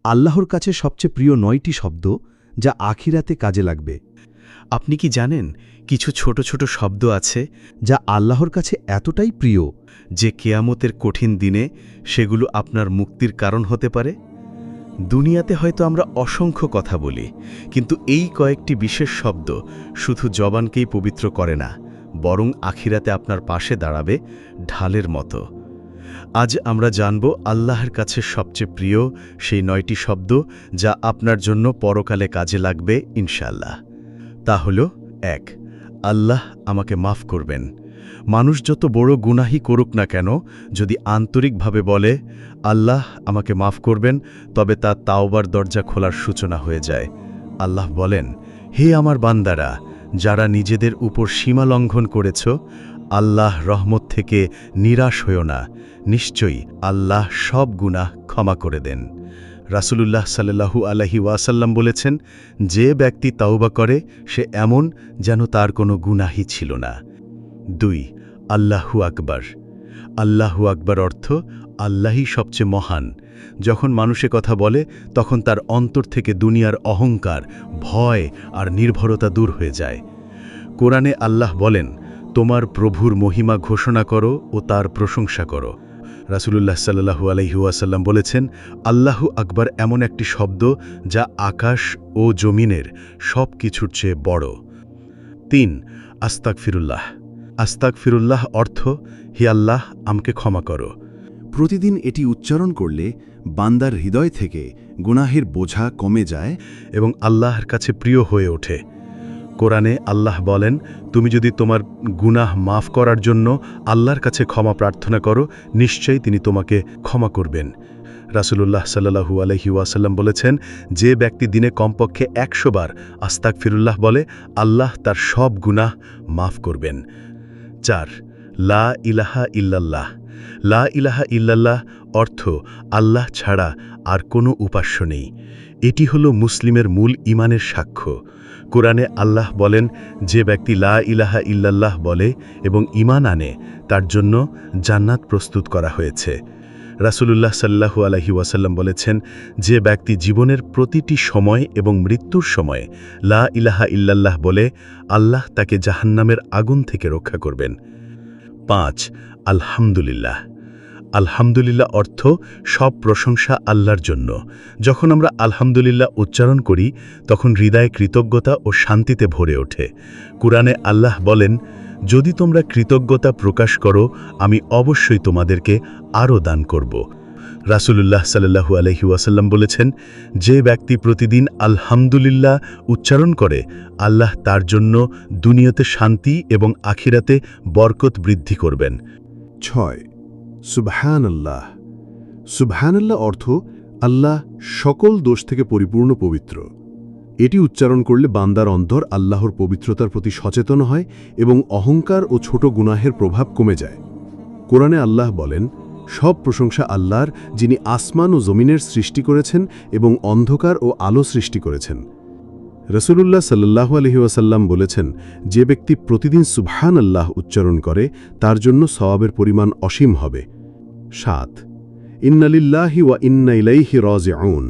আল্লাহর কাছে সবচেয়ে প্রিয় ৯টি শব্দ যা আখিরাতে কাজে লাগবে। আপনি কি জানেন কিছু ছোট ছোট শব্দ আছে যা আল্লাহর কাছে এতটাই প্রিয় যে কেয়ামতের কঠিন দিনে সেগুলো আপনার মুক্তির কারণ হতে পারে? দুনিয়াতে হয়তো আমরা অসংখ্য কথা বলি, কিন্তু এই কয়েকটি বিশেষ শব্দ শুধু জবানকেই পবিত্র করে না, বরং আখিরাতে আপনার পাশে দাঁড়াবে ঢালের মতো। আজ আমরা জানব আল্লাহর কাছে সবচেয়ে প্রিয় সেই ৯টি শব্দ যা আপনার জন্য পরকালে কাজে লাগবে ইনশাআল্লাহ। তা হল ১, আল্লাহ আমাকে মাফ করবেন। মানুষ যত বড় গুনাহি করুক না কেন, যদি আন্তরিকভাবে বলে আল্লাহ আমাকে মাফ করবেন, তবে তা তাওবার দরজা খোলার সূচনা হয়ে যায়। আল্লাহ বলেন, হে আমার বান্দারা, যারা নিজেদের উপর সীমা লঙ্ঘন করেছ, আল্লাহ রহমত থেকে নিরাশ হও না, নিশ্চয়ই আল্লাহ সব গুনাহ ক্ষমা করে দেন। রাসূলুল্লাহ সাল্লাল্লাহু আলাইহি ওয়াসাল্লাম বলেছেন, যে ব্যক্তি তাওবা করে সে এমন যেন তার কোনো গুনাহই ছিল না। ২, আল্লাহু আকবার। আল্লাহু আকবার অর্থ আল্লাহই সবচেয়ে মহান। যখন মানুষে কথা বলে তখন তার অন্তর থেকে দুনিয়ার অহংকার, ভয় আর নির্ভরতা দূর হয়ে যায়। কোরআনে আল্লাহ বলেন, তোমার প্রভুর মহিমা ঘোষণা করো ও তার প্রশংসা করো। রাসূলুল্লাহ সাল্লাল্লাহু আলাইহি ওয়াসাল্লাম বলেছেন, আল্লাহু আকবার এমন একটি শব্দ যা আকাশ ও জমিনের সব কিছুর চেয়ে বড়। ৩, আস্তাগফিরুল্লাহ। আস্তাগফিরুল্লাহ অর্থ, হে আল্লাহ আমাকে ক্ষমা করো। প্রতিদিন এটি উচ্চারণ করলে বান্দার হৃদয় থেকে গুনাহের বোঝা কমে যায় এবং আল্লাহর কাছে প্রিয় হয়ে ওঠে। কোরআনে আল্লাহ বলেন, তুমি যদি তোমার গুনাহ মাফ করার জন্য আল্লাহর কাছে ক্ষমা প্রার্থনা করো, নিশ্চয়ই তিনি তোমাকে ক্ষমা করবেন। রাসূলুল্লাহ সাল্লাল্লাহু আলাইহি ওয়াসাল্লাম বলেছেন, যে ব্যক্তি দিনে কমপক্ষে ১০০ বার আস্তাগফিরুল্লাহ বলে, আল্লাহ তার সব গুনাহ মাফ করবেন। ৪, লা ইলাহা ইল্লাল্লাহ। লা ইলাহা ইল্লাল্লাহ অর্থ আল্লাহ ছাড়া আর কোনো উপাস্য নেই। এটি হলো মুসলিমের মূল ঈমানের সাক্ষ্য। কোরআনে আল্লাহ বলেন, যে ব্যক্তি লা ইলাহা ইল্লাল্লাহ বলে এবং ঈমান আনে, তার জন্য জান্নাত প্রস্তুত করা হয়েছে। রাসূলুল্লাহ সাল্লাল্লাহু আলাইহি ওয়াসাল্লাম বলেছেন, যে ব্যক্তি জীবনের প্রতিটি সময় এবং মৃত্যুর সময় লা ইলাহা ইল্লাল্লাহ বলে, আল্লাহ তাকে জাহান্নামের আগুন থেকে রক্ষা করবেন। ৫, আলহামদুলিল্লাহ। আলহামদুলিল্লাহ অর্থ সব প্রশংসা আল্লাহর জন্য। যখন আমরা আলহামদুলিল্লাহ উচ্চারণ করি তখন হৃদয়ে কৃতজ্ঞতা ও শান্তিতে ভরে ওঠে। কুরআনে আল্লাহ বলেন, যদি তোমরা কৃতজ্ঞতা প্রকাশ করো, আমি অবশ্যই তোমাদেরকে আরও দান করব। রাসূলুল্লাহ সাল্লাল্লাহু আলাইহি ওয়াসাল্লাম বলেছেন, যে ব্যক্তি প্রতিদিন আলহামদুলিল্লাহ উচ্চারণ করে, আল্লাহ তার জন্য দুনিয়াতে শান্তি এবং আখিরাতে বরকত বৃদ্ধি করবেন। ৬, সুবহানাল্লাহ। সুবহানাল্লাহ অর্থ আল্লাহ সকল দোষ থেকে পরিপূর্ণ পবিত্র। এটি উচ্চারণ করলে বান্দার অন্তর আল্লাহর পবিত্রতার প্রতি সচেতন হয় এবং অহংকার ও ছোট গুনাহের প্রভাব কমে যায়। কোরআনে আল্লাহ বলেন, সব প্রশংসা আল্লাহর, যিনি আসমান ও জমিনের সৃষ্টি করেছেন এবং অন্ধকার ও আলো সৃষ্টি করেছেন। রাসূলুল্লাহ সাল্লাল্লাহু আলাইহি ওয়াসাল্লাম বলেছেন, যে ব্যক্তি প্রতিদিন সুবহানাল্লাহ উচ্চারণ করে তার জন্য সওয়াবের পরিমাণ অসীম হবে। ৭, ইন্না লিল্লাহি ওয়া ইন্না ইলাইহি রাজিউন।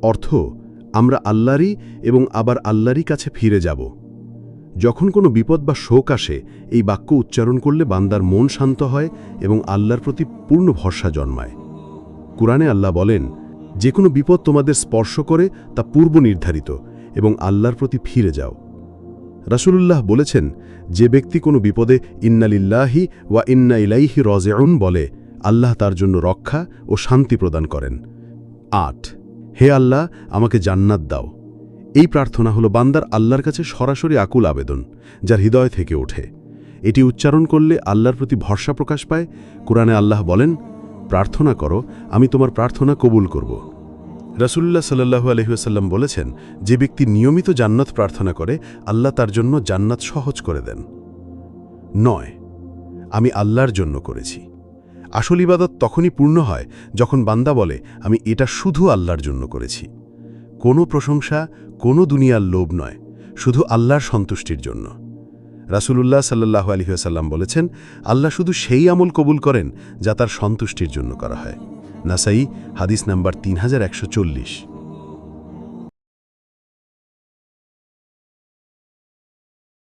অর্থ, আমরা আল্লাহরই এবং আবার আল্লাহরই কাছে ফিরে যাব। যখন কোনো বিপদ বা শোক আসে, এই বাক্য উচ্চারণ করলে বান্দার মন শান্ত হয় এবং আল্লাহর প্রতি পূর্ণ ভরসা জন্মায়। কুরআনে আল্লাহ বলেন, যে কোনো বিপদ তোমাদের স্পর্শ করে তা পূর্ব নির্ধারিত এবং আল্লাহর প্রতি ফিরে যাও। রাসূলুল্লাহ বলেছেন, যে ব্যক্তি কোনো বিপদে ইন্না লিল্লাহি ওয়া ইন্না ইলাইহি রাজিউন বলে, আল্লাহ তার জন্য রক্ষা ও শান্তি প্রদান করেন। ৮, হে আল্লাহ আমাকে জান্নাত দাও। এই প্রার্থনা হলো বান্দার আল্লাহর কাছে সরাসরি আকুল আবেদন, যার হৃদয় থেকে ওঠে। এটি উচ্চারণ করলে আল্লাহর প্রতি ভরসা প্রকাশ পায়। কুরআনে আল্লাহ বলেন, প্রার্থনা করো, আমি তোমার প্রার্থনা কবুল করব। রাসূলুল্লাহ সাল্লাল্লাহু আলাইহি ওয়াসাল্লাম বলেছেন, যে ব্যক্তি নিয়মিত জান্নাত প্রার্থনা করে, আল্লাহ তার জন্য জান্নাত সহজ করে দেন। ৯, আমি আল্লাহর জন্য করেছি। আসল ইবাদত তখনই পূর্ণ হয় যখন বান্দা বলে, আমি এটা শুধু আল্লাহর জন্য করেছি। কোনো প্রশংসা, কোনো দুনিয়ার লোভ নয়, শুধু আল্লাহর সন্তুষ্টির জন্য। রাসূলুল্লাহ সাল্লাল্লাহু আলাইহি ওয়াসাল্লাম বলেছেন, আল্লাহ শুধু সেই আমল কবুল করেন যা তার সন্তুষ্টির জন্য করা হয়। নাসাই হাদিস নাম্বার 3140।